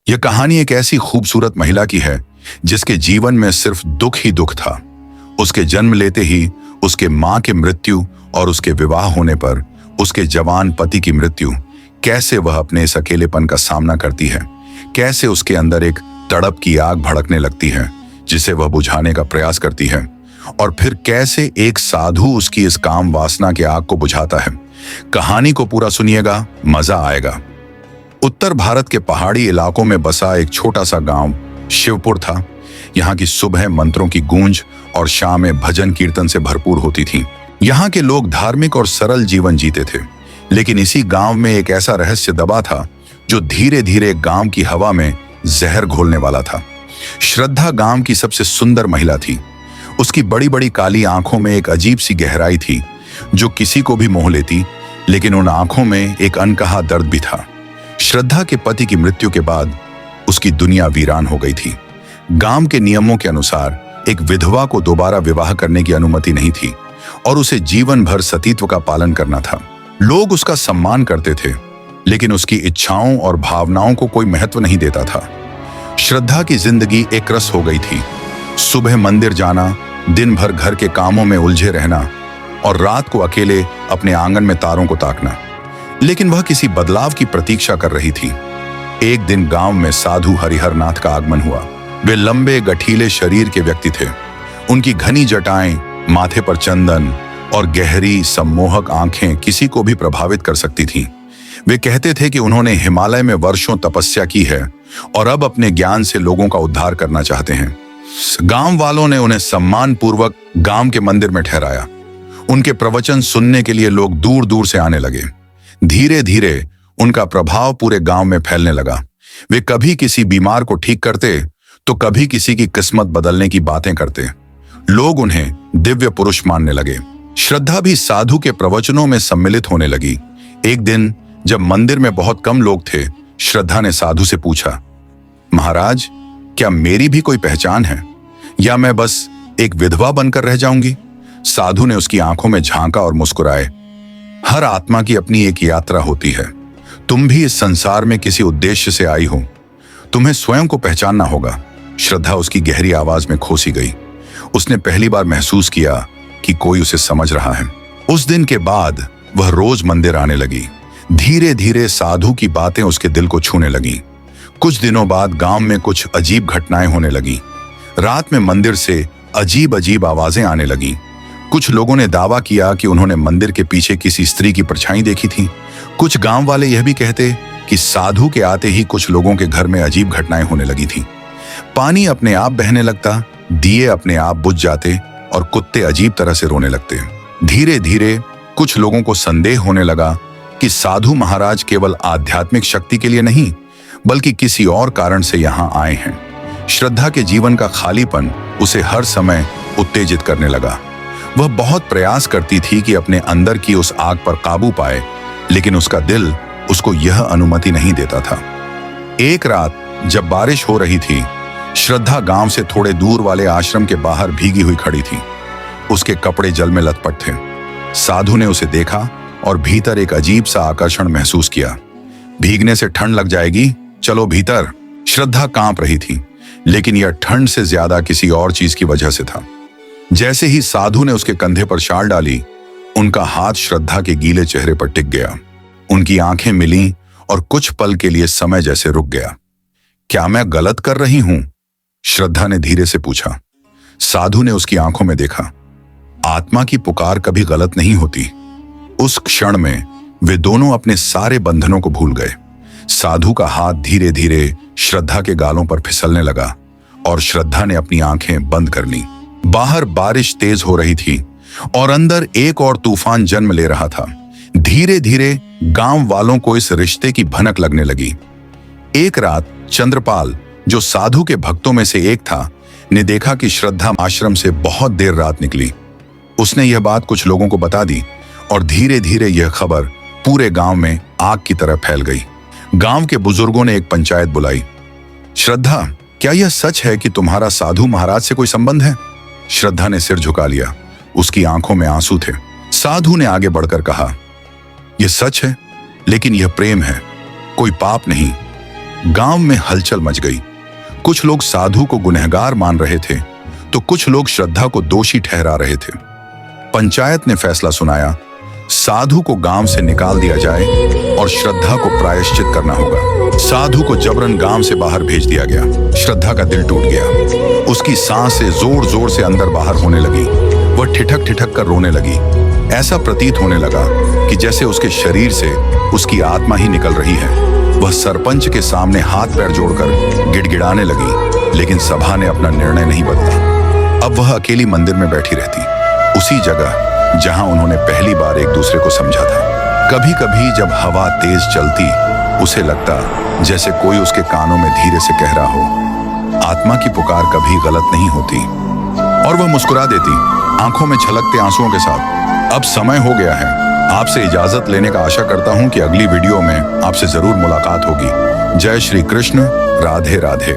यह कहानी एक ऐसी खूबसूरत महिला की है जिसके जीवन में सिर्फ दुख ही दुख था। उसके जन्म लेते ही उसके मां की मृत्यु और उसके विवाह होने पर उसके जवान पति की मृत्यु। कैसे वह अपने इस अकेलेपन का सामना करती है, कैसे उसके अंदर एक तड़प की आग भड़कने लगती है जिसे वह बुझाने का प्रयास करती है, और फिर कैसे एक साधु उसकी इस काम वासना के आग को बुझाता है। कहानी को पूरा सुनिएगा, मजा आएगा। उत्तर भारत के पहाड़ी इलाकों में बसा एक छोटा सा गांव शिवपुर था। यहाँ की सुबह मंत्रों की गूंज और शामें भजन कीर्तन से भरपूर होती थीं। यहाँ के लोग धार्मिक और सरल जीवन जीते थे, लेकिन इसी गांव में एक ऐसा रहस्य दबा था जो धीरे धीरे गांव की हवा में जहर घोलने वाला था। श्रद्धा गांव की सबसे सुंदर महिला थी। उसकी बड़ी बड़ी काली आंखों में एक अजीब सी गहराई थी जो किसी को भी मोह लेती, लेकिन उन आंखों में एक अनकहा दर्द भी था। श्रद्धा के पति की मृत्यु के बाद उसकी दुनिया वीरान हो गई थी। गांव के नियमों के अनुसार एक विधवा को दोबारा विवाह करने की अनुमति नहीं थी और उसे जीवन भर सतीत्व का पालन करना था। लोग उसका सम्मान करते थे, लेकिन उसकी इच्छाओं और भावनाओं को कोई महत्व नहीं देता था। श्रद्धा की जिंदगी एक रस हो गई थी। सुबह मंदिर जाना, दिन भर घर के कामों में उलझे रहना और रात को अकेले अपने आंगन में तारों को ताकना। लेकिन वह किसी बदलाव की प्रतीक्षा कर रही थी। एक दिन गांव में साधु हरिहर नाथ का आगमन हुआ। वे लंबे गठीले शरीर के व्यक्ति थे। उनकी घनी जटाएं, माथे पर चंदन और गहरी सम्मोहक आंखें किसी को भी प्रभावित कर सकती थीं। वे कहते थे कि उन्होंने हिमालय में वर्षों तपस्या की है और अब अपने ज्ञान से लोगों का उद्धार करना चाहते हैं। गांव वालों ने उन्हें सम्मान पूर्वक गांव के मंदिर में ठहराया। उनके प्रवचन सुनने के लिए लोग दूर दूर से आने लगे। धीरे धीरे उनका प्रभाव पूरे गांव में फैलने लगा। वे कभी किसी बीमार को ठीक करते तो कभी किसी की किस्मत बदलने की बातें करते। लोग उन्हें दिव्य पुरुष मानने लगे। श्रद्धा भी साधु के प्रवचनों में सम्मिलित होने लगी। एक दिन जब मंदिर में बहुत कम लोग थे, श्रद्धा ने साधु से पूछा, महाराज, क्या मेरी भी कोई पहचान है या मैं बस एक विधवा बनकर रह जाऊंगी? साधु ने उसकी आंखों में झांका और मुस्कुराए। हर आत्मा की अपनी एक यात्रा होती है। तुम भी इस संसार में किसी उद्देश्य से आई हो। तुम्हें स्वयं को पहचानना होगा। श्रद्धा उसकी गहरी आवाज में खोसी गई। उसने पहली बार महसूस किया कि कोई उसे समझ रहा है। उस दिन के बाद वह रोज मंदिर आने लगी। धीरे धीरे साधु की बातें उसके दिल को छूने लगी। कुछ दिनों बाद गांव में कुछ अजीब घटनाएं होने लगी। रात में मंदिर से अजीब अजीब आवाजें आने लगी। कुछ लोगों ने दावा किया कि उन्होंने मंदिर के पीछे किसी स्त्री की परछाई देखी थी। कुछ गांव वाले यह भी कहते कि साधु के आते ही कुछ लोगों के घर में अजीब घटनाएं होने लगी थी। पानी अपने आप बहने लगता, दिए अपने आप बुझ जाते और कुत्ते अजीब तरह से रोने लगते। धीरे धीरे कुछ लोगों को संदेह होने लगा कि साधु महाराज केवल आध्यात्मिक शक्ति के लिए नहीं, बल्कि किसी और कारण से यहाँ आए हैं। श्रद्धा के जीवन का खालीपन उसे हर समय उत्तेजित करने लगा। वह बहुत प्रयास करती थी कि अपने अंदर की उस आग पर काबू पाए, लेकिन उसका दिल उसको यह अनुमति नहीं देता था। एक रात जब बारिश हो रही थी, श्रद्धा गांव से थोड़े दूर वाले आश्रम के बाहर भीगी हुई खड़ी थी। उसके कपड़े जल में लथपथ थे। साधु ने उसे देखा और भीतर एक अजीब सा आकर्षण महसूस किया। भीगने से ठंड लग जाएगी, चलो भीतर। श्रद्धा कांप रही थी, लेकिन यह ठंड से ज्यादा किसी और चीज की वजह से था। जैसे ही साधु ने उसके कंधे पर शाल डाली, उनका हाथ श्रद्धा के गीले चेहरे पर टिक गया। उनकी आंखें मिलीं और कुछ पल के लिए समय जैसे रुक गया। क्या मैं गलत कर रही हूं? श्रद्धा ने धीरे से पूछा। साधु ने उसकी आंखों में देखा। आत्मा की पुकार कभी गलत नहीं होती। उस क्षण में वे दोनों अपने सारे बंधनों को भूल गए। साधु का हाथ धीरे धीरे श्रद्धा के गालों पर फिसलने लगा और श्रद्धा ने अपनी आंखें बंद कर ली। बाहर बारिश तेज हो रही थी और अंदर एक और तूफान जन्म ले रहा था। धीरे धीरे गांव वालों को इस रिश्ते की भनक लगने लगी। एक रात चंद्रपाल, जो साधु के भक्तों में से एक था, ने देखा कि श्रद्धा आश्रम से बहुत देर रात निकली। उसने यह बात कुछ लोगों को बता दी और धीरे धीरे यह खबर पूरे गांव में आग की तरह फैल गई। गांव के बुजुर्गों ने एक पंचायत बुलाई। श्रद्धा, क्या यह सच है कि तुम्हारा साधु महाराज से कोई संबंध है? श्रद्धा ने सिर झुका लिया। उसकी आंखों में आंसू थे। साधु ने आगे बढ़कर कहा, यह सच है, लेकिन यह प्रेम है, कोई पाप नहीं। गांव में हलचल मच गई। कुछ लोग साधु को गुनहगार मान रहे थे तो कुछ लोग श्रद्धा को दोषी ठहरा रहे थे। पंचायत ने फैसला सुनाया, साधु को गांव से निकाल दिया जाए और श्रद्धा को प्रायश्चित करना होगा। साधु को जबरन गांव से बाहर भेज दिया गया। श्रद्धा का दिल टूट गया। उसकी सांसें जोर जोर से अंदर बाहर होने लगी। वह ठिठक ठिठक कर रोने लगी। ऐसा प्रतीत होने लगा कि जैसे उसके शरीर से उसकी आत्मा ही निकल रही है। वह सरपंच के सामने हाथ पैर जोड़कर गिड़गिड़ाने लगी, लेकिन सभा ने अपना निर्णय नहीं बदला। अब वह अकेली मंदिर में बैठी रहती, उसी जगह जहां उन्होंने पहली बार एक दूसरे को समझा था। कभी कभी जब हवा तेज चलती, उसे लगता जैसे कोई उसके कानों में धीरे से कह रहा हो, आत्मा की पुकार कभी गलत नहीं होती। और वह मुस्कुरा देती, आंखों में छलकते आंसुओं के साथ। अब समय हो गया है आपसे इजाजत लेने का। आशा करता हूं कि अगली वीडियो में आपसे जरूर मुलाकात होगी। जय श्री कृष्ण, राधे राधे।